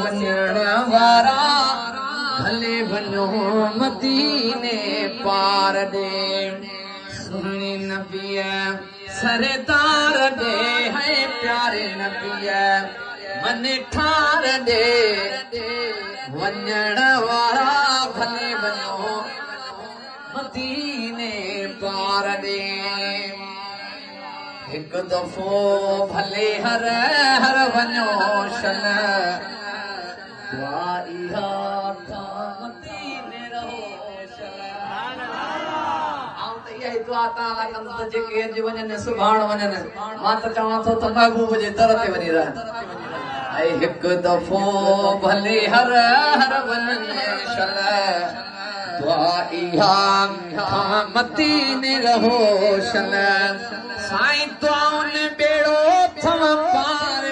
वञण वारा भले वञो मदीने पार दे सुहिणे नबीअ सरदार दे है प्यारे नबीअ मन ठार दे वञण वारा भले वञो मदीने पार दे एक दफ़ो भले हर हर वञो शन दुआ इहा मदीने रहो शन आऊं त इहा ई दुआ ताला कंदो त जेके अॼु वञनि सुभाणे वञनि मां त चवां थो त महबूब जे दर ते वञी रहनि ऐं हिकु दफ़ो भले हर हर वञे शन दुआ इहा मदीने रहो शन साईं दुआउनि बेड़ो थम पार